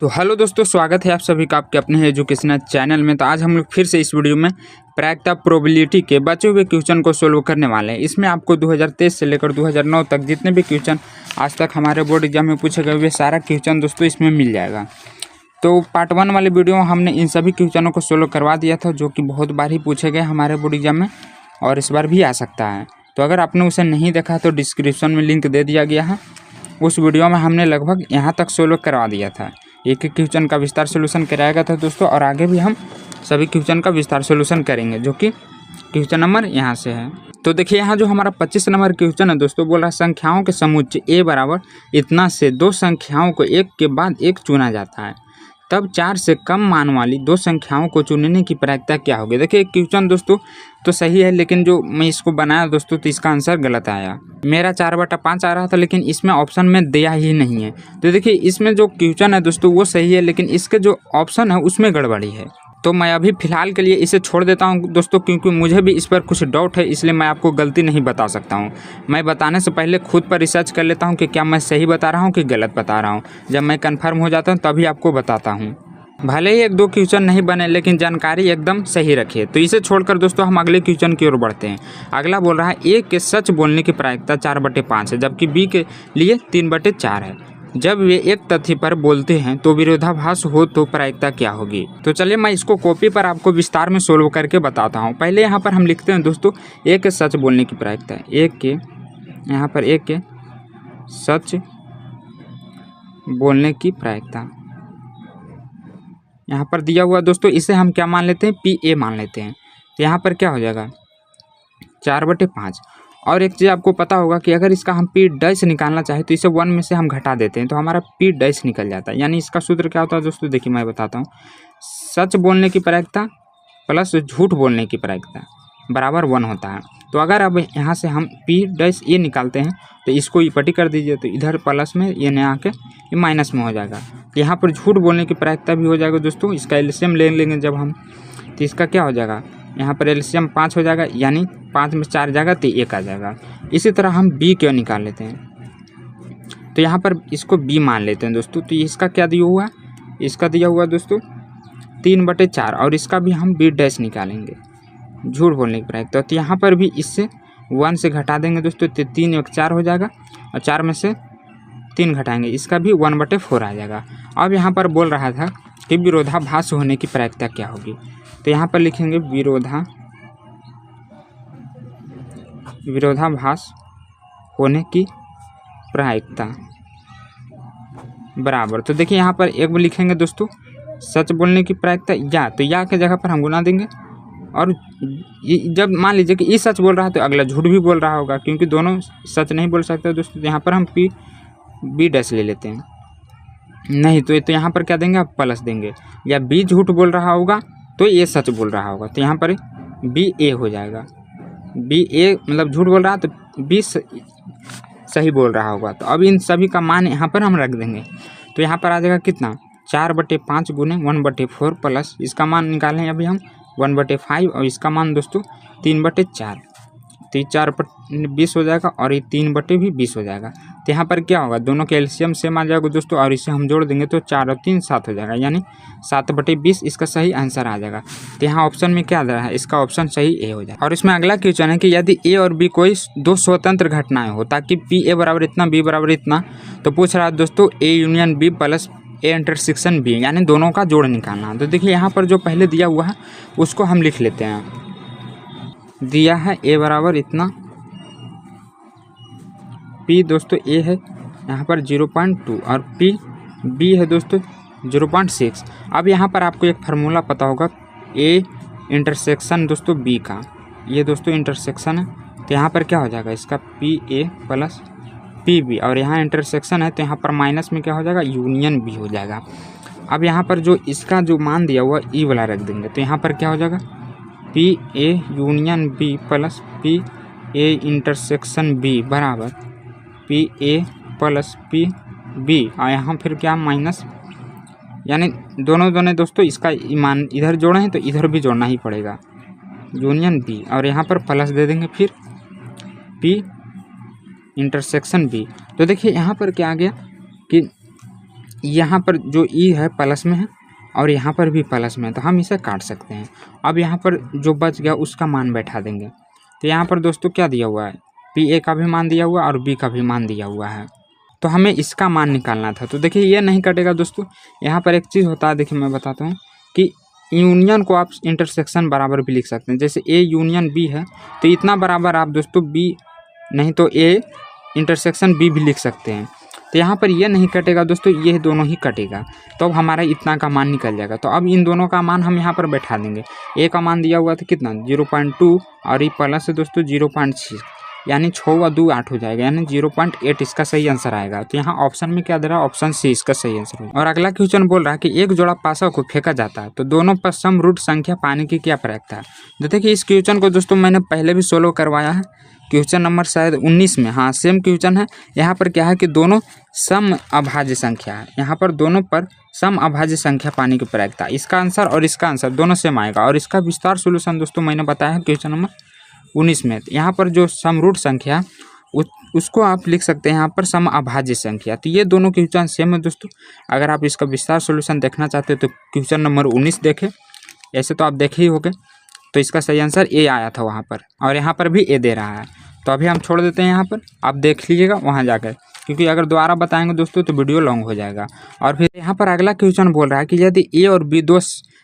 तो हेलो दोस्तों, स्वागत है आप सभी का आपके अपने एजुकेशनल चैनल में। तो आज हम लोग फिर से इस वीडियो में प्रायिकता प्रोबेबिलिटी के बचे हुए क्वेश्चन को सोल्व करने वाले हैं। इसमें आपको 2023 से लेकर 2009 तक जितने भी क्वेश्चन आज तक हमारे बोर्ड एग्जाम में पूछे गए वे सारा क्वेश्चन दोस्तों इसमें मिल जाएगा। तो पार्ट 1 वाले वीडियो में हमने इन सभी क्वेश्चनों को सोल्व करवा दिया था, जो कि बहुत बार ही पूछे गए हमारे बोर्ड एग्जाम में और इस बार भी आ सकता है। तो अगर आपने उसे नहीं देखा तो डिस्क्रिप्शन में लिंक दे दिया गया है। उस वीडियो में हमने लगभग यहाँ तक सोल्व करवा दिया था। एक एक क्वेश्चन का विस्तार सोल्यूशन कराया गया था दोस्तों, और आगे भी हम सभी क्वेश्चन का विस्तार सोल्यूशन करेंगे, जो कि क्वेश्चन नंबर यहाँ से है। तो देखिए यहाँ जो हमारा 25 नंबर क्वेश्चन है दोस्तों, बोल रहा है संख्याओं के समुच्चय ए बराबर इतना से दो संख्याओं को एक के बाद एक चुना जाता है, तब 4 से कम मान वाली दो संख्याओं को चुनने की प्रायिकता क्या होगी। देखिए क्वेश्चन दोस्तों तो सही है, लेकिन जो मैं इसको बनाया दोस्तों तो इसका आंसर गलत आया। मेरा 4/5 आ रहा था, लेकिन इसमें ऑप्शन में दिया ही नहीं है। तो देखिए इसमें जो क्वेश्चन है दोस्तों वो सही है, लेकिन इसके जो ऑप्शन है उसमें गड़बड़ी है। तो मैं अभी फ़िलहाल के लिए इसे छोड़ देता हूं दोस्तों, क्योंकि मुझे भी इस पर कुछ डाउट है, इसलिए मैं आपको गलती नहीं बता सकता हूं। मैं बताने से पहले खुद पर रिसर्च कर लेता हूं कि क्या मैं सही बता रहा हूं कि गलत बता रहा हूं। जब मैं कंफर्म हो जाता हूं तभी आपको बताता हूं। भले ही 1-2 क्वेश्चन नहीं बने, लेकिन जानकारी एकदम सही रखिए। तो इसे छोड़कर दोस्तों हम अगले क्वेश्चन की ओर बढ़ते हैं। अगला बोल रहा है ए के सच बोलने की प्रायिकता 4/5 है, जबकि बी के लिए 3/4 है। जब वे एक तथ्य पर बोलते हैं तो विरोधाभास हो तो प्रायिकता क्या होगी। तो चलिए मैं इसको कॉपी पर आपको विस्तार में सोल्व करके बताता हूँ। पहले यहाँ पर हम लिखते हैं दोस्तों ए के सच बोलने की प्रायिकता। ए के सच बोलने की प्रायिकता यहाँ पर दिया हुआ दोस्तों, इसे हम क्या मान लेते हैं, PA मान लेते हैं। तो यहाँ पर क्या हो जाएगा 4/5। और एक चीज़ आपको पता होगा कि अगर इसका हम P' निकालना चाहें तो इसे 1 में से हम घटा देते हैं तो हमारा P' निकल जाता है। यानी इसका सूत्र क्या होता है दोस्तों, देखिए मैं बताता हूँ। सच बोलने की प्रायिकता प्लस झूठ बोलने की प्रायिकता बराबर 1 होता है। तो अगर अब यहाँ से हम P' निकालते हैं तो इसको इपटी कर दीजिए, तो इधर प्लस में ये नया आके ये माइनस में हो जाएगा। यहाँ पर झूठ बोलने की प्रायिकता भी हो जाएगा दोस्तों। इसका एलसीएम ले लेंगे जब हम, तो इसका क्या हो जाएगा, यहाँ पर एलसीएम 5 हो जाएगा, यानी 5 में 4 जाएगा तो 1 आ जाएगा। इसी तरह हम बी क्यों निकाल लेते हैं, तो यहाँ पर इसको बी मान लेते हैं दोस्तों। तो इसका क्या दिया हुआ है, इसका दिया हुआ दोस्तों 3/4, और इसका भी हम B' निकालेंगे, झूठ बोलने की प्रायिकता। तो यहाँ पर भी इससे 1 से घटा देंगे दोस्तों, तो 3 1 4 हो जाएगा, और 4 में से 3 घटाएंगे, इसका भी 1/4 आ जाएगा। अब यहाँ पर बोल रहा था कि विरोधाभास होने की प्रायिकता क्या होगी। तो यहाँ पर लिखेंगे विरोधाभास होने की प्रायिकता बराबर। तो देखिए यहाँ पर एक लिखेंगे दोस्तों सच बोलने की प्रायिकता, या तो या के जगह पर हम गुना देंगे, और जब मान लीजिए कि ये सच बोल रहा है तो अगला झूठ भी बोल रहा होगा, क्योंकि दोनों सच नहीं बोल सकते दोस्तों। तो यहाँ पर हम B' ले लेते हैं, नहीं तो यहाँ पर क्या देंगे, आप प्लस देंगे। या B झूठ बोल रहा होगा तो ये सच बोल रहा होगा, तो यहाँ पर BA हो जाएगा। BA मतलब झूठ बोल रहा है तो B सही बोल रहा होगा। तो अब इन सभी का मान यहाँ पर हम रख देंगे, तो यहाँ पर आ जाएगा कितना 4/5 गुने 1/4 प्लस इसका मान निकालें अभी हम 1/5, और इसका मान दोस्तों 3/4। तो ये 4/20 हो जाएगा, और ये 3/20 हो जाएगा। तो यहाँ पर क्या होगा, दोनं के एलसीएम सेम आ जाएगा दोस्तों, और इसे हम जोड़ देंगे तो 4 और 3 7 हो जाएगा, यानी 7/20 इसका सही आंसर आ जाएगा। तो यहाँ ऑप्शन में क्या दे रहा है, इसका ऑप्शन सही ए हो जाएगा। और इसमें अगला क्वेश्चन है कि यदि ए और बी कोई 2 स्वतंत्र घटनाएं हो, ताकि PA बराबर इतना B बराबर इतना, तो पूछ रहा है दोस्तों A union B plus A intersection B, यानी दोनों का जोड़ निकालना। तो देखिए यहाँ पर जो पहले दिया हुआ है उसको हम लिख लेते हैं। दिया है A बराबर इतना, P दोस्तों A है यहाँ पर 0.2, और B है दोस्तों 0.6। अब यहाँ पर आपको एक फार्मूला पता होगा A इंटरसेक्शन दोस्तों B का, ये दोस्तों इंटरसेक्शन है, तो यहाँ पर क्या हो जाएगा इसका PA प्लस PB, और यहाँ इंटरसेक्शन है तो यहाँ पर माइनस में क्या हो जाएगा, यूनियन B हो जाएगा। अब यहाँ पर जो इसका जो मान दिया हुआ E वाला रख देंगे, तो यहाँ पर क्या हो जाएगा PA union B plus PA intersection B बराबर PA प्लस PB, और यहाँ फिर क्या माइनस, यानी दोनों दोस्तों इसका मान इधर जोड़े हैं तो इधर भी जोड़ना ही पड़ेगा, यूनियन B, और यहाँ पर प्लस दे देंगे फिर P इंटरसेक्शन B। तो देखिए यहाँ पर क्या आ गया कि यहाँ पर जो ई है प्लस में है और यहाँ पर भी प्लस में है, तो हम इसे काट सकते हैं। अब यहाँ पर जो बच गया उसका मान बैठा देंगे। तो यहाँ पर दोस्तों क्या दिया हुआ है, पी ए का भी मान दिया हुआ है और बी का भी मान दिया हुआ है, तो हमें इसका मान निकालना था। तो देखिए ये नहीं कटेगा दोस्तों। यहाँ पर एक चीज़ होता है, देखिए मैं बताता हूँ कि यूनियन को आप इंटरसेक्शन बराबर भी लिख सकते हैं। जैसे ए यूनियन बी है तो इतना बराबर आप दोस्तों बी नहीं तो ए इंटरसेक्शन बी भी लिख सकते हैं। तो यहाँ पर ये नहीं कटेगा दोस्तों, ये दोनों ही कटेगा, तो अब हमारा इतना का मान निकल जाएगा। तो अब इन दोनों का मान हम यहाँ पर बैठा देंगे। ए का मान दिया हुआ था कितना 0.2 और ये प्लस है दोस्तों 0.6, यानी 6 व 2 8 हो जाएगा, यानी 0.8 इसका सही आंसर आएगा। तो यहाँ ऑप्शन में क्या दे रहा है, ऑप्शन सी इसका सही आंसर है। और अगला क्वेश्चन बोल रहा है कि एक जोड़ा पासा को फेंका जाता है तो दोनों पर सम रूट संख्या पाने की क्या प्रक्रिया है। देखिए इस क्वेश्चन को दोस्तों मैंने पहले भी सोल्व करवाया है, क्वेश्चन नंबर शायद 19 में, हाँ सेम क्वेश्चन है। यहाँ पर क्या है कि दोनों सम अभाज्य संख्या है, यहाँ पर दोनों पर सम अभाज्य संख्या पाने की प्रक्रिया, इसका आंसर और इसका आंसर दोनों सेम आएगा। और इसका विस्तार सोल्यूशन दोस्तों मैंने बताया है क्वेश्चन नंबर 19 में। यहाँ पर जो समरूट संख्या उसको आप लिख सकते हैं यहाँ पर सम अभाज्य संख्या। तो ये दोनों क्वेश्चन सेम है दोस्तों। अगर आप इसका विस्तार सोल्यूशन देखना चाहते हो तो क्वेश्चन नंबर 19 देखें, ऐसे तो आप देखे ही होंगे। तो इसका सही आंसर ए आया था वहाँ पर, और यहाँ पर भी ए दे रहा है। तो अभी हम छोड़ देते हैं यहाँ पर, आप देख लीजिएगा वहाँ जाकर, क्योंकि अगर दोबारा बताएंगे दोस्तों तो वीडियो लॉन्ग हो जाएगा। और फिर यहाँ पर अगला क्वेश्चन बोल रहा है कि यदि ए और बी दो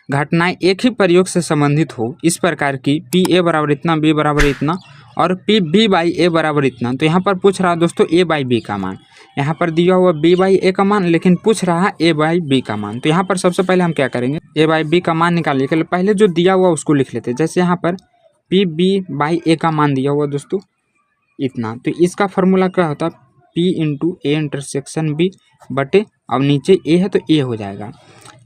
घटनाएं एक ही प्रयोग से संबंधित हो, इस प्रकार की पी ए बराबर इतना, बी बराबर इतना और पी बी बाई ए बराबर इतना, तो यहाँ पर पूछ रहा है दोस्तों ए बाई बी का मान। यहाँ पर दिया हुआ बी बाई ए का मान, लेकिन पूछ रहा है ए बाई बी का मान। तो यहाँ पर सबसे पहले हम क्या करेंगे, ए बाई बी का मान निकालने के लिए पहले जो दिया हुआ उसको लिख लेते हैं। जैसे यहाँ पर पी बी बाई ए का मान दिया हुआ दोस्तों इतना, तो इसका फॉर्मूला क्या होता है, P into A intersection B बटे, अब नीचे ए है तो ए हो जाएगा।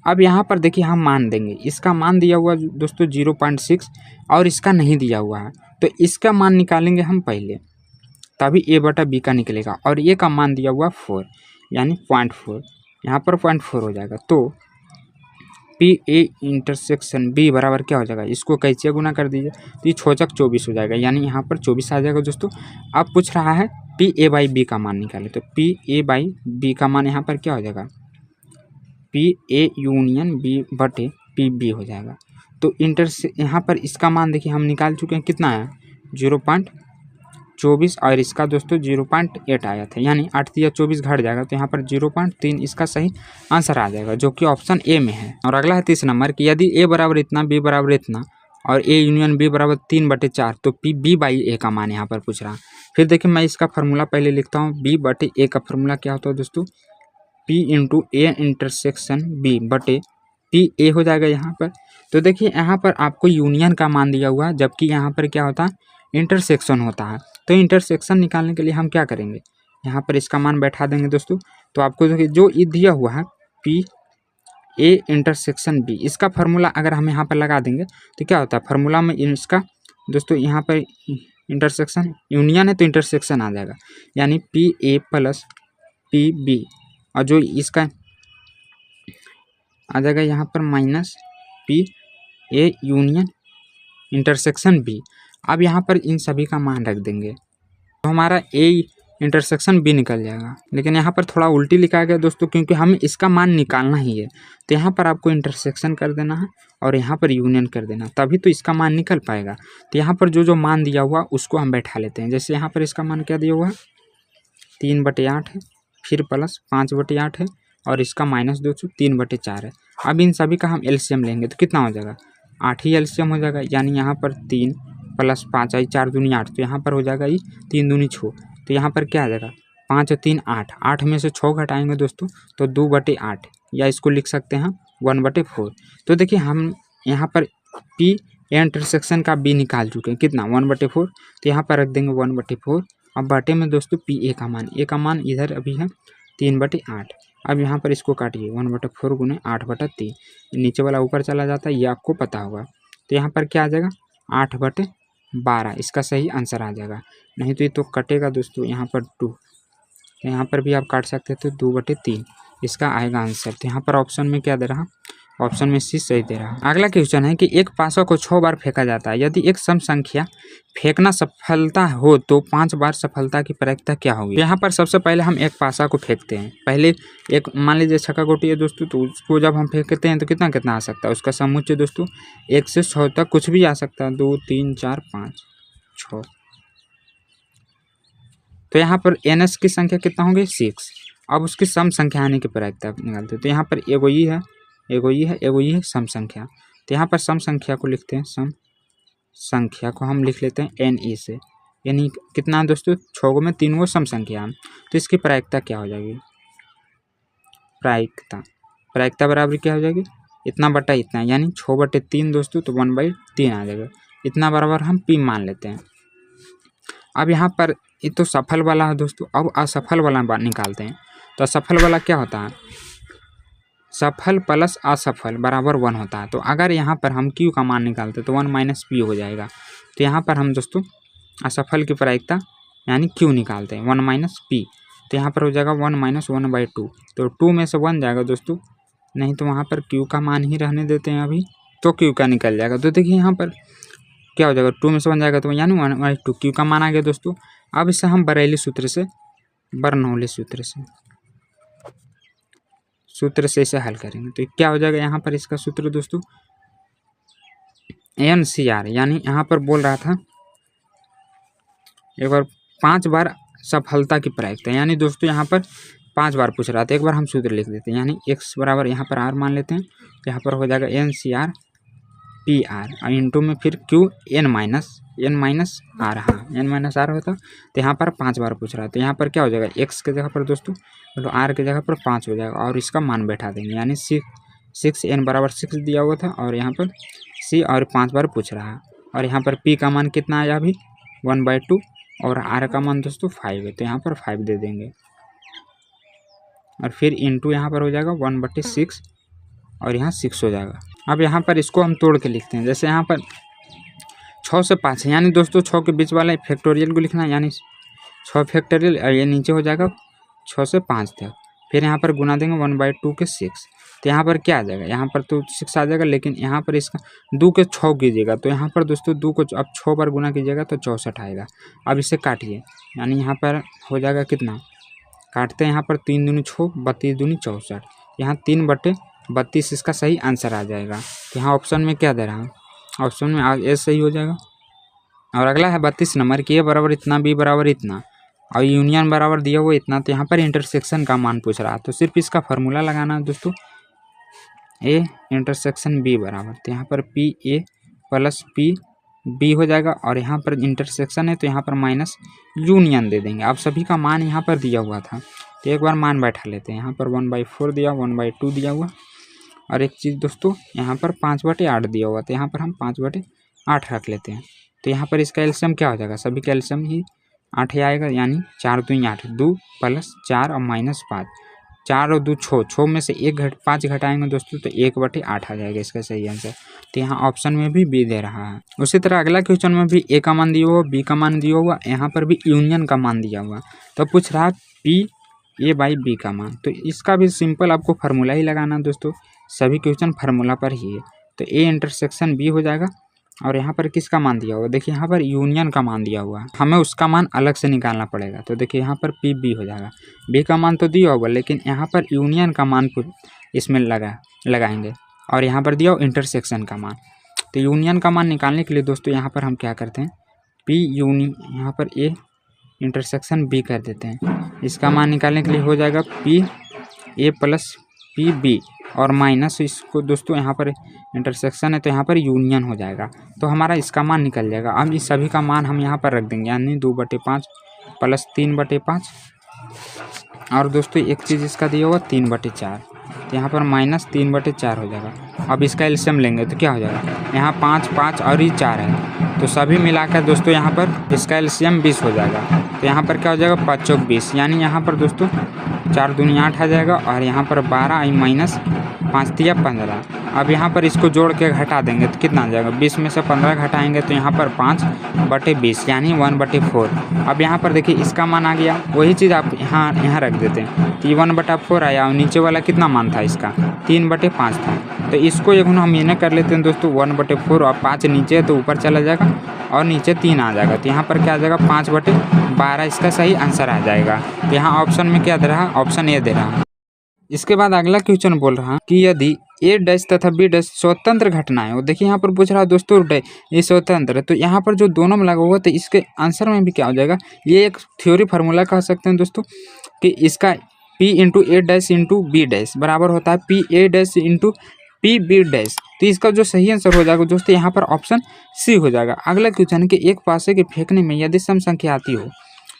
अब यहाँ पर देखिए हम मान देंगे, इसका मान दिया हुआ दोस्तों 0.6 और इसका नहीं दिया हुआ है, तो इसका मान निकालेंगे हम पहले, तभी ए बटा बी का निकलेगा। और ए का मान दिया हुआ 4 यानी 0.4, यहाँ पर 0.4 हो जाएगा। तो पी ए इंटरसेक्शन बी बराबर क्या हो जाएगा, इसको कैसे गुना कर दीजिए तो ये 6 × 24 हो जाएगा, यानी यहाँ पर 24 आ जाएगा दोस्तों। अब पूछ रहा है पी ए बाई बी का मान निकालें, तो पी ए बाई बी का मान यहाँ पर क्या हो जाएगा, पी ए यूनियन बी बटे पी बी हो जाएगा। तो यहाँ पर इसका मान देखिए हम निकाल चुके हैं, कितना है 0.24 और इसका दोस्तों 0.8 आया था, यानी 8 या 24 घट जाएगा, तो यहाँ पर 0.3 इसका सही आंसर आ जाएगा, जो कि ऑप्शन ए में है। और अगला है 30 नंबर कि यदि ए बराबर इतना, बी बराबर इतना और ए यूनियन बी बराबर 3/4, तो पी बी बाई ए का मान यहाँ पर पूछ रहा है। फिर देखिए मैं इसका फार्मूला पहले लिखता हूँ, बी बटे ए का फार्मूला क्या होता है दोस्तों, P into A intersection B बटे पी ए हो जाएगा यहाँ पर। तो देखिए यहाँ पर आपको यूनियन का मान दिया हुआ है, जबकि यहाँ पर क्या होता है, इंटरसेक्शन होता है। तो इंटरसेक्शन निकालने के लिए हम क्या करेंगे, यहाँ पर इसका मान बैठा देंगे दोस्तों। तो आपको देखिए जो दिया हुआ है पी ए इंटरसेक्शन बी, इसका फार्मूला अगर हम यहाँ पर लगा देंगे तो क्या होता है, फार्मूला में इसका दोस्तों यहाँ पर इंटरसेक्शन यूनियन है तो इंटरसेक्शन आ जाएगा, यानी P A plus P B, और जो इसका आ जाएगा यहाँ पर minus P A union intersection B. अब यहाँ पर इन सभी का मान रख देंगे तो हमारा ए इंटरसेक्शन बी निकल जाएगा। लेकिन यहाँ पर थोड़ा उल्टी लिखा गया दोस्तों, क्योंकि हमें इसका मान निकालना ही है। तो यहाँ पर आपको इंटरसेक्शन कर देना है और यहाँ पर यूनियन कर देना, तभी तो इसका मान निकल पाएगा। तो यहाँ पर जो मान दिया हुआ उसको हम बैठा लेते हैं। जैसे यहाँ पर इसका मान क्या दिया हुआ है, 3/8 है, फिर प्लस 5/8 है और इसका माइनस 3/4 है। अब इन सभी का हम एलसीएम लेंगे तो कितना हो जाएगा, 8 ही एलसीएम हो जाएगा, यानी यहाँ पर 3 + 5 आई 4 दूनी 8, तो यहाँ पर हो जाएगा ये 3 दूनी 6। तो यहाँ पर क्या आ जाएगा, 5 और 3 8, 8 में से 6 घटाएंगे दोस्तों तो 2/8, या इसको लिख सकते हैं 1/4। तो देखिए हम यहाँ पर पी इंटरसेक्शन का बी निकाल चुके हैं, कितना 1/4। तो यहाँ पर रख देंगे 1/4। अब बटे में दोस्तों पी ए का मान इधर अभी है 3/8। अब यहाँ पर इसको काटिए, 1/4 गुने 8/3, नीचे वाला ऊपर चला जाता है, ये आपको पता होगा। तो यहाँ पर क्या आ जाएगा 8/12, इसका सही आंसर आ जाएगा। नहीं तो ये तो कटेगा दोस्तों, यहाँ पर 2, तो यहाँ पर भी आप काट सकते थे 2/3, इसका आएगा आंसर। तो यहाँ पर ऑप्शन में क्या दे रहा, ऑप्शन में सी सही दे रहा है। अगला क्वेश्चन है कि एक पासा को 6 बार फेंका जाता है, यदि एक सम संख्या फेंकना सफलता हो तो 5 बार सफलता की प्रायिकता क्या होगी। यहाँ पर सबसे पहले हम एक पासा को फेंकते हैं। पहले एक मान लीजिए छक्का गोटी है दोस्तों, तो उसको जब हम फेंकते हैं तो कितना कितना आ सकता है, उसका समुच्चय दोस्तों 1 से 6 तक कुछ भी आ सकता है, 2 3 4 5 6। तो यहाँ पर NS की संख्या कितना होगी 6। अब उसकी सम संख्या आने की प्रायिकता निकालते हैं। तो यहाँ पर एगो ई है, एगो ई है, एगो ई है सम संख्या। तो यहाँ पर सम संख्या को लिखते हैं, सम संख्या को हम लिख लेते हैं NE से, यानी कितना है दोस्तों 6 में 3 वो सम संख्या है। तो इसकी प्रायिकता क्या हो जाएगी, प्रायिकता बराबर क्या हो जाएगी, इतना बटा इतना, यानी 6/3 दोस्तों, तो 1/3 आ जाएगा। इतना बराबर हम P मान लेते हैं। अब यहाँ पर ये तो सफल वाला है दोस्तों, अब असफल वाला निकालते हैं। तो असफल वाला क्या होता है, सफल प्लस असफल बराबर 1 होता है। तो अगर यहाँ पर हम Q का मान निकालते हैं तो 1 - P हो जाएगा। तो यहाँ पर हम दोस्तों असफल की प्रायिकता यानी Q निकालते हैं 1 - P। तो यहाँ पर हो जाएगा 1 - 1/2। तो 2 में से 1 जाएगा दोस्तों, नहीं तो वहाँ पर Q का मान ही रहने देते हैं अभी, तो Q का निकल जाएगा। तो देखिए यहाँ पर क्या हो जाएगा, 2 में से 1 जाएगा तो यानी 1/2 Q का मान आ गया दोस्तों। अब इसे हम बर्नौली सूत्र से इसे हल करेंगे। तो क्या हो जाएगा यहाँ पर इसका सूत्र दोस्तों NCR, यानी यहाँ पर बोल रहा था एक बार 5 बार सफलता की प्रायिकता, यानी दोस्तों यहाँ पर 5 बार पूछ रहा था। एक बार हम सूत्र लिख देते हैं, यानी x बराबर यहाँ पर R मान लेते हैं। तो यहाँ पर हो जाएगा NCR PR और इंटू में फिर Q N माइनस R, हाँ N-R होता। तो यहाँ पर 5 बार पूछ रहा है। तो यहाँ पर क्या हो जाएगा, x के जगह पर दोस्तों तो R के जगह पर 5 हो जाएगा और इसका मान बैठा देंगे, यानी 6 N बराबर 6 दिया हुआ था और यहाँ पर C और 5 बार पूछ रहा है। और यहाँ पर P का मान कितना आया अभी 1/2 और R का मान दोस्तों 5 है। तो यहाँ पर 5 दे देंगे और फिर इंटू यहाँ पर हो जाएगा 1/6 और यहाँ 6 हो जाएगा। अब यहाँ पर इसको हम तोड़ के लिखते हैं। जैसे यहाँ पर 6 से 5 है, यानी दोस्तों 6 के बीच वाला फैक्टोरियल को लिखना है, यानी 6 फैक्टोरियल और ये नीचे हो जाएगा 6 से 5 तक। फिर यहाँ पर गुना देंगे 1/2 के 6। तो यहाँ पर क्या आ जाएगा, यहाँ पर तो 6 आ जाएगा, लेकिन यहाँ पर इसका 2 के 6 कीजिएगा। तो यहाँ पर दोस्तों 2 को अब 6 बार गुना कीजिएगा तो 64 आएगा। अब इसे काटिए, यानी यहाँ पर हो जाएगा कितना, काटते हैं यहाँ पर 3 दूनी 6, 32 दूनी 64, यहाँ 3/32 इसका सही आंसर आ जाएगा। तो यहाँ ऑप्शन में क्या दे रहा है, ऑप्शन में ए सही हो जाएगा। और अगला है 32 नंबर की, ए बराबर इतना, बी बराबर इतना और यूनियन बराबर दिया हुआ इतना। तो यहाँ पर इंटरसेक्शन का मान पूछ रहा है, तो सिर्फ इसका फार्मूला लगाना है दोस्तों, ए इंटरसेक्शन बी बराबर। तो यहाँ पर PA + PB हो जाएगा और यहाँ पर इंटरसेक्शन है तो यहाँ पर माइनस यूनियन दे देंगे। अब सभी का मान यहाँ पर दिया हुआ था, तो एक बार मान बैठा लेते हैं। यहाँ पर 1/4 दिया, 1/2 दिया हुआ और एक चीज़ दोस्तों यहाँ पर 5/8 दिया हुआ, तो यहाँ पर हम 5/8 रख लेते हैं। तो यहाँ पर इसका एलसीएम क्या हो जाएगा, सभी का एलसीएम ही 8 ही आएगा, यानी 4 दूनी 8, 2 + 4 और -5, 4 और 2 6 में से 5 घटाएंगे दोस्तों तो 1/8 आ जाएगा इसका सही आंसर। तो यहाँ ऑप्शन में भी बी दे रहा है। उसी तरह अगला क्वेश्चन में भी ए का मान दिया हुआ, बी का मान दिया हुआ, यहाँ पर भी यूनियन का मान दिया हुआ। तो पूछ रहा है PA/B का मान। तो इसका भी सिंपल आपको फार्मूला ही लगाना दोस्तों, सभी क्वेश्चन फार्मूला पर ही है। तो ए इंटरसेक्शन बी हो जाएगा और यहाँ पर किसका मान दिया हुआ, देखिए यहाँ पर यूनियन का मान दिया हुआ है, हमें उसका मान अलग से निकालना पड़ेगा। तो देखिए यहाँ पर PB हो जाएगा, बी का मान तो दिया होगा लेकिन यहाँ पर यूनियन का मान इसमें लगाएंगे और यहाँ पर दिया हो इंटरसेक्शन का मान। तो यूनियन का मान निकालने के लिए दोस्तों यहाँ पर हम क्या करते हैं, यहाँ पर ए इंटरसेक्शन बी कर देते हैं। इसका मान निकालने के लिए हो जाएगा PA + PB और माइनस इसको दोस्तों यहाँ पर इंटरसेक्शन है तो यहाँ पर यूनियन हो जाएगा, तो हमारा इसका मान निकल जाएगा। अब इस सभी का मान हम यहाँ पर रख देंगे, यानी 2/5 + 3/5 और दोस्तों एक चीज़ इसका दिया होगा 3/4, तो यहाँ पर -3/4 हो जाएगा। अब इसका एलसीएम लेंगे तो क्या हो जाएगा, यहाँ 5 5 और ये 4 है, तो सभी मिलाकर दोस्तों यहाँ पर इसका एलसीएम 20 हो जाएगा। तो यहाँ पर क्या हो जाएगा 5 × 20, यानी यहाँ पर दोस्तों 4 दूनी 8 आ जाएगा और यहाँ पर 12 माइनस 5 तिया 15। अब यहाँ पर इसको जोड़ के घटा देंगे तो कितना आ जाएगा, 20 में से 15 घटाएंगे तो यहाँ पर 5/20 यानी 1/4। अब यहाँ पर देखिए इसका मान आ गया, वही चीज़ आप यहाँ रख देते हैं तो ये 1/4 आया। और नीचे वाला कितना मान था इसका, 3/5 था। तो इसको एक हम इन्हें कर लेते हैं दोस्तों 1/4 और 5 नीचे तो ऊपर चला जाएगा और नीचे 3 आ जाएगा। तो यहाँ पर क्या आ जाएगा, 5/12 इसका सही आंसर आ जाएगा। तो यहाँ ऑप्शन में क्या दे रहा है, ऑप्शन ए दे रहा है। इसके बाद अगला क्वेश्चन बोल रहा है कि यदि ए डैश तथा बी डैश स्वतंत्र घटनाएं हो। देखिए यहाँ पर पूछ रहा है दोस्तों ये स्वतंत्र है, तो यहाँ पर जो दोनों में लगा हुआ तो इसके आंसर में भी क्या हो जाएगा, ये एक थ्योरी फार्मूला कह सकते हैं दोस्तों कि इसका P into A dash into B dash बराबर होता है P A dash into P B dash. तो इसका जो सही आंसर हो जाएगा दोस्तों यहाँ पर ऑप्शन सी हो जाएगा। अगला क्वेश्चन है कि एक पासे के फेंकने में यदि सम संख्या आती हो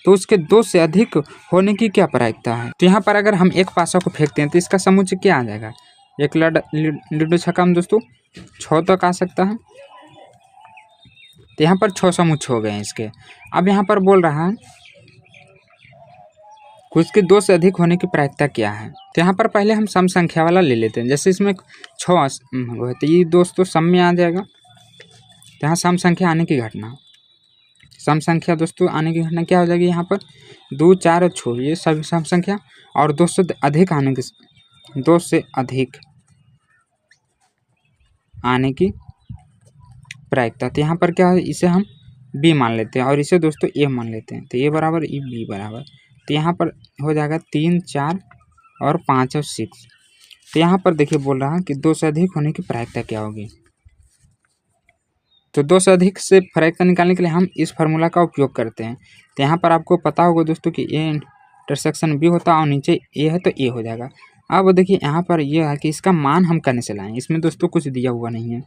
तो उसके 2 से अधिक होने की क्या प्रायिकता है। तो यहाँ पर अगर हम एक पासा को फेंकते हैं तो इसका समुच्चय क्या आ जाएगा, एक लड्डू छक्का में दोस्तों 6 तक आ सकता है। तो यहाँ पर 6 समुच्चय हो गए हैं इसके। अब यहाँ पर बोल रहा है उसके 2 से अधिक होने की प्रायिकता क्या है। तो यहाँ पर पहले हम सम संख्या वाला ले लेते हैं, जैसे इसमें 6 तो ये दोस्तों सम में आ जाएगा। तो यहाँ सम संख्या आने की घटना, सम संख्या दोस्तों आने की घटना क्या हो जाएगी, यहाँ पर 2 4 और 6 ये सभी सम संख्या। और 2 से अधिक आने की 2 से अधिक आने की प्रायिकता। तो यहाँ पर क्या है, इसे हम बी मान लेते हैं और इसे दोस्तों ए मान लेते हैं। तो ए बराबर ई बी बराबर, तो यहाँ पर हो जाएगा 3 4 और 5 और 6। तो यहाँ पर देखिए बोल रहा है कि 2 से अधिक होने की प्रायिकता क्या होगी। तो 2 से अधिक से प्रायिकता निकालने के लिए हम इस फार्मूला का उपयोग करते हैं। तो यहाँ पर आपको पता होगा दोस्तों कि ए इंटरसेक्शन बी होता है और नीचे ए है तो ए हो जाएगा। अब देखिए यहाँ पर यह है कि इसका मान हम करने से लाएँ, इसमें दोस्तों कुछ दिया हुआ नहीं है।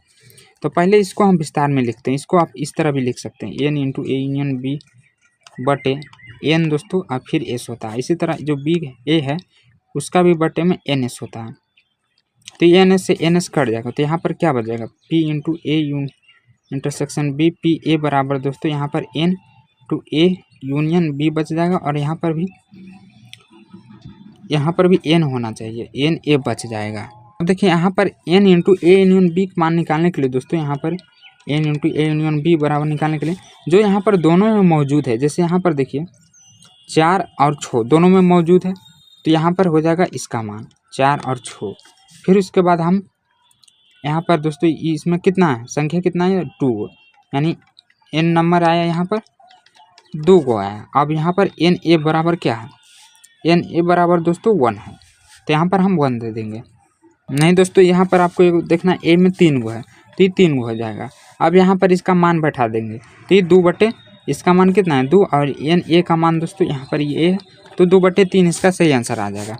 तो पहले इसको हम विस्तार में लिखते हैं, इसको आप इस तरह भी लिख सकते हैं N into A union B बटे एन दोस्तों और फिर एस होता है। इसी तरह जो बी ए है उसका भी बटे में एन एस होता है। तो एन एस से एन एस कट जाएगा तो यहाँ पर क्या बच जाएगा, P into A intersection B P A बराबर दोस्तों यहाँ पर N to A union B बच जाएगा और यहाँ पर भी एन होना चाहिए, एन ए बच जाएगा। अब देखिए यहाँ पर N into A union B मान निकालने के लिए दोस्तों यहाँ पर N into A union B बराबर निकालने के लिए जो यहाँ पर दोनों में मौजूद है, जैसे यहाँ पर देखिए 4 और 6 दोनों में मौजूद है तो यहाँ पर हो जाएगा इसका मान 4 और 6। फिर उसके बाद हम यहाँ पर दोस्तों इसमें कितना है, संख्या कितना है 2, यानी एन नंबर आया यहाँ पर 2 को आया। अब यहाँ पर एन ए बराबर क्या है, एन ए बराबर दोस्तों 1 है तो यहाँ पर हम 1 दे देंगे। नहीं दोस्तों यहाँ पर आपको देखना ए में 3 गो है तो ये 3 गो हो जाएगा। अब यहाँ पर इसका मान बैठा देंगे तो ये 2 बटे इसका मान कितना है 2 और एन ए का मान दोस्तों यहाँ पर ये है तो 2/3 इसका सही आंसर आ जाएगा।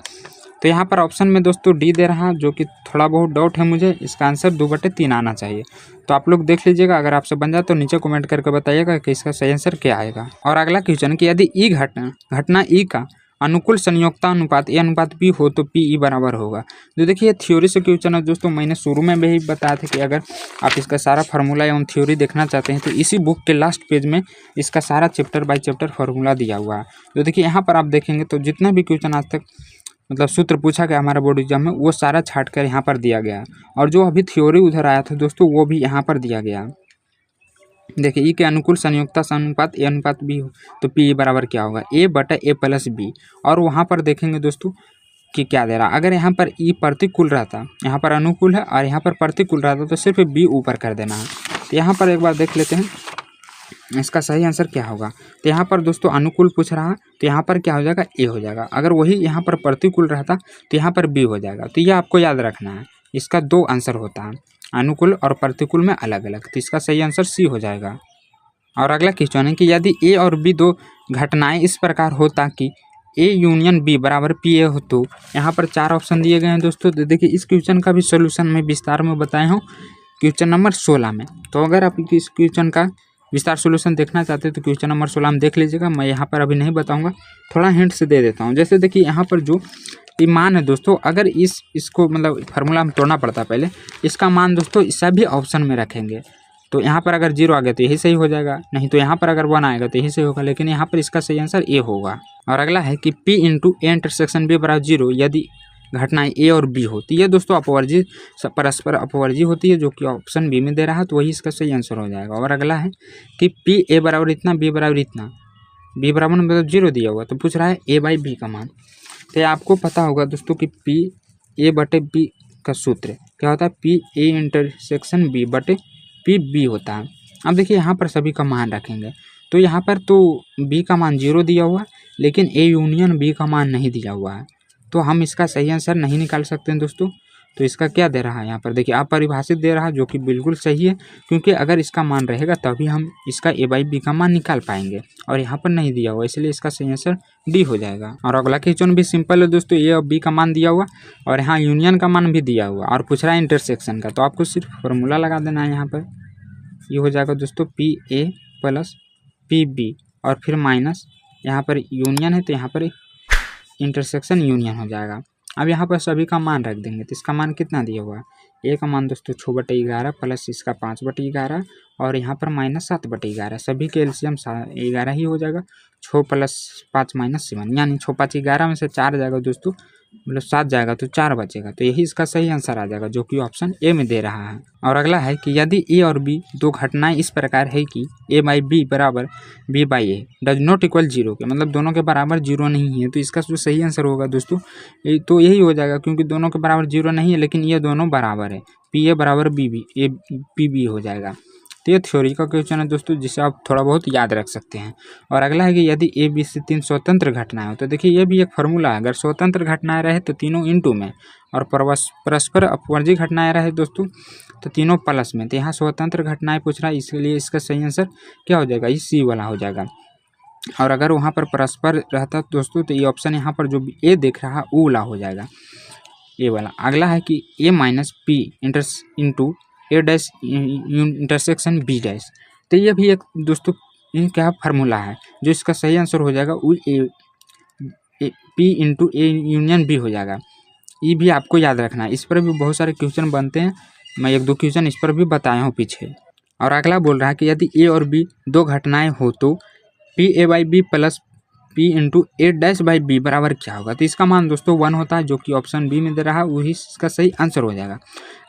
तो यहाँ पर ऑप्शन में दोस्तों डी दे रहा है, जो कि थोड़ा बहुत डाउट है मुझे, इसका आंसर 2/3 आना चाहिए। तो आप लोग देख लीजिएगा, अगर आपसे बन जाए तो नीचे कमेंट करके बताइएगा कि इसका सही आंसर क्या आएगा। और अगला क्वेश्चन कि यदि ई घटना ई का अनुकूल संयोगता अनुपात ए अनुपात बी हो तो पी ई बराबर होगा। तो देखिए थ्योरी से क्वेश्चन है दोस्तों, मैंने शुरू में भी बताया था कि अगर आप इसका सारा फार्मूला एवं थ्योरी देखना चाहते हैं तो इसी बुक के लास्ट पेज में इसका सारा चैप्टर बाय चैप्टर फार्मूला दिया हुआ है। तो देखिए यहाँ पर आप देखेंगे तो जितना भी क्वेश्चन आज तक मतलब सूत्र पूछा गया हमारा बोर्ड एग्जाम में वो सारा छाट कर यहाँ पर दिया गया, और जो अभी थ्योरी उधर आया था दोस्तों वो भी यहाँ पर दिया गया। देखिए ई के अनुकूल संयोगता अनुपात ए अनुपात बी हो तो पी बराबर क्या होगा, ए बटा ए प्लस बी। और वहाँ पर देखेंगे दोस्तों कि क्या दे रहा, अगर यहाँ पर ई प्रतिकूल रहता, यहाँ पर अनुकूल है और यहाँ पर प्रतिकूल रहता तो सिर्फ बी ऊपर कर देना है। तो यहाँ पर एक बार देख लेते हैं इसका सही आंसर क्या होगा। तो यहाँ पर दोस्तों अनुकूल पूछ रहा है तो यहाँ पर क्या हो जाएगा, ए हो जाएगा। अगर वही यहाँ पर प्रतिकूल रहता तो यहाँ पर बी हो जाएगा। तो यह आपको याद रखना है, इसका 2 आंसर होता है, अनुकूल और प्रतिकूल में अलग अलग। तो इसका सही आंसर सी हो जाएगा। और अगला क्वेश्चन है कि यदि ए और बी 2 घटनाएं इस प्रकार हो ताकि ए यूनियन बी बराबर पी ए हो तो यहाँ पर 4 ऑप्शन दिए गए हैं दोस्तों। तो देखिए इस क्वेश्चन का भी सोल्यूशन मैं विस्तार में बताया हूँ क्वेश्चन नंबर 16 में। तो अगर आप इस क्वेश्चन का विस्तार सोल्यूशन देखना चाहते हैं तो क्वेश्चन नंबर 16 में देख लीजिएगा। मैं यहाँ पर अभी नहीं बताऊँगा, थोड़ा हिंट से दे देता हूँ। जैसे देखिए यहाँ पर जो मान है दोस्तों, अगर इसको मतलब फार्मूला में तोड़ना पड़ता है पहले, इसका मान दोस्तों सभी ऑप्शन में रखेंगे। तो यहाँ पर अगर 0 आ गया तो यही सही हो जाएगा, नहीं तो यहाँ पर अगर 1 आएगा तो यही सही होगा, लेकिन यहाँ पर इसका सही आंसर ए होगा। और अगला है कि P into A intersection B बराबर 0 यदि घटनाएं ए और बी होती है दोस्तों अपवर्जित परस्पर अपवर्जी होती है, जो कि ऑप्शन बी में दे रहा है, तो वही इसका सही आंसर हो जाएगा। और अगला है कि पी ए बराबर इतना, बी बराबर इतना, बी बराबर मतलब 0 दिया हुआ, तो पूछ रहा है ए बाई बी का मान। तो आपको पता होगा दोस्तों कि पी ए बटे बी का सूत्र क्या होता है, पी ए इंटरसेक्शन बी बटे पी बी होता है। अब देखिए यहाँ पर सभी का मान रखेंगे, तो यहाँ पर तो बी का मान 0 दिया हुआ है, लेकिन ए यूनियन बी का मान नहीं दिया हुआ है, तो हम इसका सही आंसर नहीं निकाल सकते हैं दोस्तों। तो इसका क्या दे रहा है यहाँ पर देखिए अपरिभाषित दे रहा है, जो कि बिल्कुल सही है, क्योंकि अगर इसका मान रहेगा तभी हम इसका ए बाई बी का मान निकाल पाएंगे, और यहाँ पर नहीं दिया हुआ, इसलिए इसका सही आंसर डी हो जाएगा। और अगला क्वेश्चन भी सिंपल है दोस्तों, ए और बी का मान दिया हुआ और यहाँ यूनियन का मान भी दिया हुआ, और पूछ रहा है इंटरसेक्शन का, तो आपको सिर्फ फॉर्मूला लगा देना है। यहाँ पर ये हो जाएगा दोस्तों P A plus P B, और फिर माइनस यहाँ पर यूनियन है तो यहाँ पर इंटरसेक्शन यूनियन हो जाएगा। अब यहाँ पर सभी का मान रख देंगे, तो इसका मान कितना दिया हुआ है, ए का मान दोस्तों 6/11 प्लस इसका 5/11, और यहाँ पर माइनस 7/11, सभी के एलसीएम 11 ही हो जाएगा। 6 + 5 - 7, यानी 6 × 5 = 11 में से 4 जाएगा दोस्तों, मतलब 7 जाएगा तो 4 बचेगा, तो यही इसका सही आंसर आ जाएगा, जो कि ऑप्शन ए में दे रहा है। और अगला है कि यदि ए और बी दो घटनाएं इस प्रकार है कि ए बाई बी बराबर B by A does not equal 0 के, मतलब दोनों के बराबर 0 नहीं है, तो इसका जो सही आंसर होगा दोस्तों तो यही हो जाएगा, क्योंकि दोनों के बराबर 0 नहीं है, लेकिन ये दोनों बराबर है, पी ए बराबर B B, A P B हो जाएगा। तो ये थ्योरी का क्वेश्चन है दोस्तों, जिसे आप थोड़ा बहुत याद रख सकते हैं। और अगला है कि यदि ए बी से 3 स्वतंत्र घटनाएं हो, तो देखिए ये भी एक फार्मूला है, अगर स्वतंत्र घटनाएं रहे तो तीनों इंटू में, और परस्पर अपवर्जी घटनाएं रहे दोस्तों तो तीनों प्लस में। तो यहाँ स्वतंत्र घटनाएं पूछ रहा है, इसलिए इसका सही आंसर क्या हो जाएगा, ये सी वाला हो जाएगा। और अगर वहाँ पर परस्पर रहता दोस्तों तो ये ऑप्शन यहाँ पर जो ए देख रहा है वो वाला हो जाएगा, ए वाला। अगला है कि ए minus P into A dash intersection B dash, तो ये भी एक दोस्तों क्या फार्मूला है, जो इसका सही आंसर हो जाएगा वो P into A union B हो जाएगा। ये भी आपको याद रखना है, इस पर भी बहुत सारे क्वेश्चन बनते हैं, मैं 1-2 क्वेश्चन इस पर भी बताया हूँ पीछे। और अगला बोल रहा है कि यदि ए और बी दो घटनाएं हो तो P A by B plus P into A dash by B बराबर क्या होगा, तो इसका मान दोस्तों 1 होता है, जो कि ऑप्शन बी में दे रहा है, वही इसका सही आंसर हो जाएगा।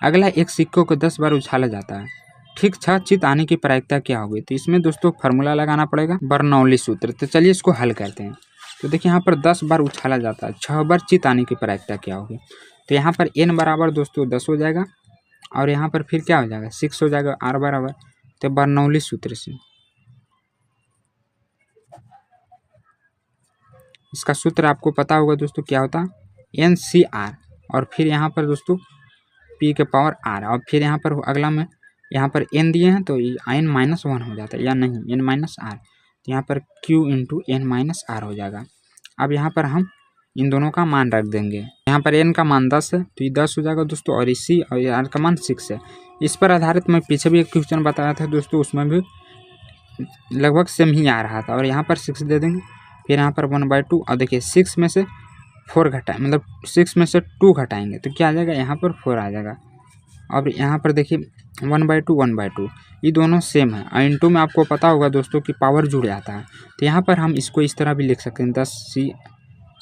अगला एक सिक्कों को 10 बार उछाला जाता है, ठीक 6 चित आने की प्रायिकता क्या होगी, तो इसमें दोस्तों फार्मूला लगाना पड़ेगा, बर्नौली सूत्र। तो चलिए इसको हल करते हैं। तो देखिए यहाँ पर 10 बार उछाला जाता है, 6 बार चित आने की प्रायिकता क्या होगी, तो यहाँ पर n बराबर दोस्तों 10 हो जाएगा, और यहाँ पर फिर क्या हो जाएगा 6 हो जाएगा, r बराबर, तो बर्नौली सूत्र से इसका सूत्र आपको पता होगा दोस्तों क्या होता है, NCR, और फिर यहाँ पर दोस्तों P के पावर R, और फिर यहाँ पर अगला में यहाँ पर n दिए हैं तो n-1 हो जाता है, या नहीं n-r, तो यहाँ पर Q इंटू n-r हो जाएगा। अब यहाँ पर हम इन दोनों का मान रख देंगे, यहाँ पर n का मान 10 है तो ये 10 हो जाएगा दोस्तों, और इसी और r का मान 6 है। इस पर आधारित मैं पीछे भी एक क्वेश्चन बताया था दोस्तों, उसमें भी लगभग सेम ही आ रहा था, और यहाँ पर 6 दे देंगे, फिर यहाँ पर 1/2, और देखिए 6 में से 4 घटाएं, मतलब 6 में से 2 घटाएंगे तो क्या आ जाएगा, यहाँ पर 4 आ जाएगा। अब यहाँ पर देखिए 1/2 ये दोनों सेम है, और इंटू में आपको पता होगा दोस्तों कि पावर जुड़ जाता है, तो यहाँ पर हम इसको इस तरह भी लिख सकते हैं,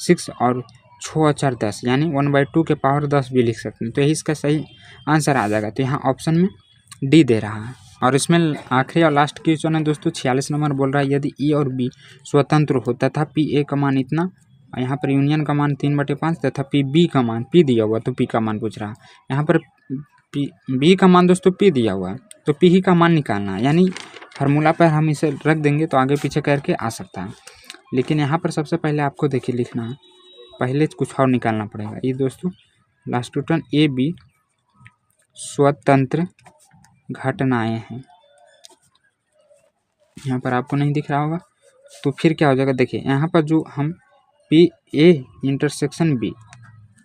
6 और 6 और 4 10, यानी 1/2 के पावर 10 भी लिख सकते हैं, तो यही इसका सही आंसर आ जाएगा। तो यहाँ ऑप्शन में डी दे रहा है। और इसमें आखिरी और लास्ट क्वेश्चन है दोस्तों, 46 नंबर बोल रहा है यदि ए और बी स्वतंत्र हो तथा पी ए का मान इतना, और यहाँ पर यूनियन का मान 3/5 तथा पी बी का मान पी दिया हुआ, तो पी का मान पूछ रहा है। यहाँ पर पी बी का मान दोस्तों पी दिया हुआ है, तो पी ही का मान निकालना है, यानी फार्मूला पर हम इसे रख देंगे तो आगे पीछे करके आ सकता है। लेकिन यहाँ पर सबसे पहले आपको देखिए लिखना है, पहले कुछ और निकालना पड़ेगा। ये दोस्तों लास्ट क्वेश्चन ए बी स्वतंत्र घटनाएं हैं, यहाँ पर आपको नहीं दिख रहा होगा, तो फिर क्या हो जाएगा, देखिए यहाँ पर जो हम पी ए इंटरसेक्शन बी,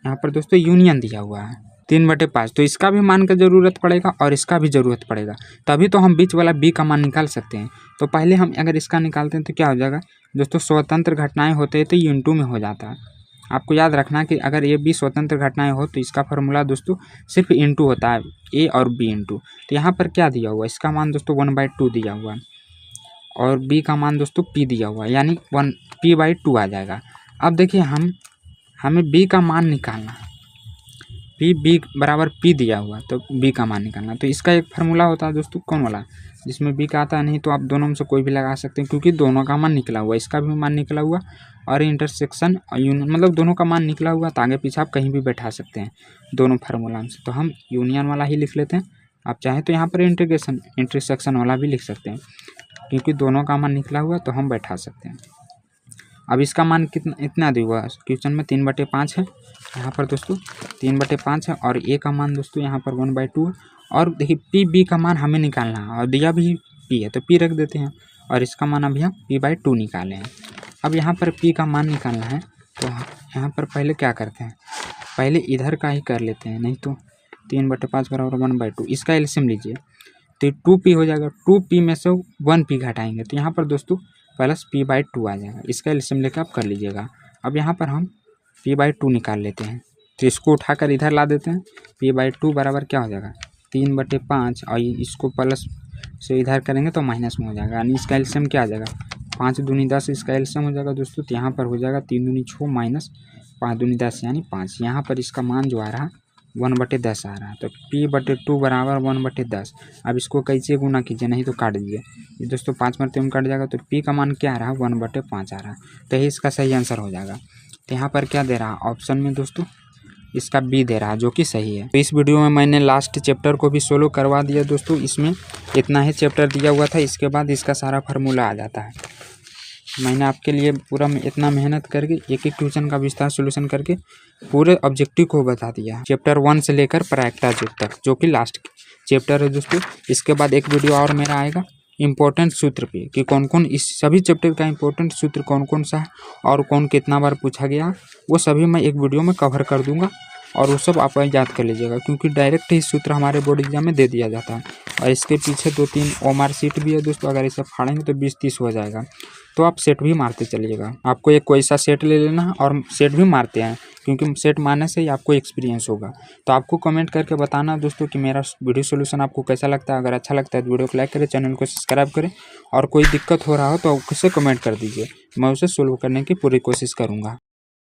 यहाँ पर दोस्तों यूनियन दिया हुआ है 3/5, तो इसका भी मान का ज़रूरत पड़ेगा और इसका भी ज़रूरत पड़ेगा, तभी तो हम बीच वाला बी का मान निकाल सकते हैं। तो पहले हम अगर इसका निकालते हैं तो क्या हो जाएगा दोस्तों, स्वतंत्र घटनाएं होते हैं तो इंटू में हो जाता है। आपको याद रखना कि अगर ये बी स्वतंत्र घटनाएं हो तो इसका फार्मूला दोस्तों सिर्फ इंटू होता है, ए और बी इंटू। तो यहाँ पर क्या दिया हुआ है, इसका मान दोस्तों 1/2 दिया हुआ है, और बी का मान दोस्तों पी दिया हुआ है, यानी 1 p/2 आ जाएगा। अब देखिए हमें बी का मान निकालना है, पी बी बराबर पी दिया हुआ तो बी का मान निकालना। तो इसका एक फार्मूला होता है दोस्तों, कौन वाला, जिसमें बी का आता है, नहीं तो आप दोनों में से कोई भी लगा सकते हैं क्योंकि दोनों का मान निकला हुआ, इसका भी मान निकला हुआ और इंटरसेक्शन यूनियन मतलब दोनों का मान निकला हुआ, तो आगे पीछे आप कहीं भी बैठा सकते हैं दोनों फार्मूला में से। तो हम यूनियन वाला ही लिख लेते हैं। आप चाहें तो यहाँ पर इंटरसेक्शन वाला भी लिख सकते हैं क्योंकि दोनों का मान निकला हुआ तो हम बैठा सकते हैं। अब इसका मान कितना इतना दिया हुआ क्वेश्चन में 3/5 है यहाँ पर दोस्तों, 3/5 है और ए का मान दोस्तों यहाँ पर 1/2 है। और देखिए पी बी का मान हमें निकालना है और दिया भी पी है तो पी रख देते हैं और इसका मान अभी हम p/2 निकाले हैं। अब यहाँ पर पी का मान निकालना है तो यहाँ पर पहले क्या करते हैं, पहले इधर का ही कर लेते हैं, नहीं तो 3/5 बराबर 1/2, इसका एलसीएम लीजिए तो 2p हो जाएगा। 2p में से 1p घटाएंगे तो यहाँ पर दोस्तों प्लस p/2 आ जाएगा। इसका एलसीएम लेकर आप कर लीजिएगा। अब यहाँ पर हम p/2 निकाल लेते हैं तो इसको उठाकर इधर ला देते हैं। p/2 बराबर क्या हो जाएगा 3/5 और इसको प्लस से इधर करेंगे तो माइनस में हो जाएगा, यानी इसका एलसीएम क्या आ जाएगा 5 दूनी 10, इसका एलसीएम हो जाएगा दोस्तों। तो यहाँ पर हो जाएगा 3 दूनी 6 माइनस 5 दूनी 10 यानी 5। यहाँ पर इसका मान जो आ रहा 1/10 आ रहा है। तो p/2 बराबर 1/10। अब इसको कैसे गुना कीजिए, नहीं तो काट दीजिए, ये दोस्तों 5 मरते में कट जाएगा। तो p का मान क्या आ रहा है 1/5 आ रहा है, तो यही इसका सही आंसर हो जाएगा। तो यहाँ पर क्या दे रहा है ऑप्शन में दोस्तों, इसका बी दे रहा है जो कि सही है। तो इस वीडियो में मैंने लास्ट चैप्टर को भी सोल्व करवा दिया दोस्तों, इसमें इतना ही चैप्टर दिया हुआ था, इसके बाद इसका सारा फार्मूला आ जाता है। मैंने आपके लिए पूरा इतना मेहनत करके एक एक क्वेश्चन का विस्तार सोल्यूशन करके पूरे ऑब्जेक्टिव को बता दिया, चैप्टर 1 से लेकर प्रायिकता तक, जो कि लास्ट चैप्टर है दोस्तों। इसके बाद एक वीडियो और मेरा आएगा इम्पोर्टेंट सूत्र पे कि कौन कौन इस सभी चैप्टर का इम्पोर्टेंट सूत्र कौन कौन सा है और कौन कितना बार पूछा गया, वो सभी मैं एक वीडियो में कवर कर दूंगा और वो सब आप याद कर लीजिएगा क्योंकि डायरेक्ट ही सूत्र हमारे बोर्ड एग्जाम में दे दिया जाता है। और इसके पीछे 2-3 OMR सीट भी है दोस्तों, अगर इसे फाड़ेंगे तो 20-30 हो जाएगा। तो आप सेट भी मारते चलिएगा, आपको एक कोई सा सेट ले लेना है और सेट भी मारते हैं क्योंकि सेट मारने से ही आपको एक्सपीरियंस होगा। तो आपको कमेंट करके बताना दोस्तों कि मेरा वीडियो सोल्यूशन आपको कैसा लगता है। अगर अच्छा लगता है तो वीडियो को लाइक करें, चैनल को सब्सक्राइब करें और कोई दिक्कत हो रहा हो तो उससे कमेंट कर दीजिए, मैं उसे सोल्व करने की पूरी कोशिश करूँगा।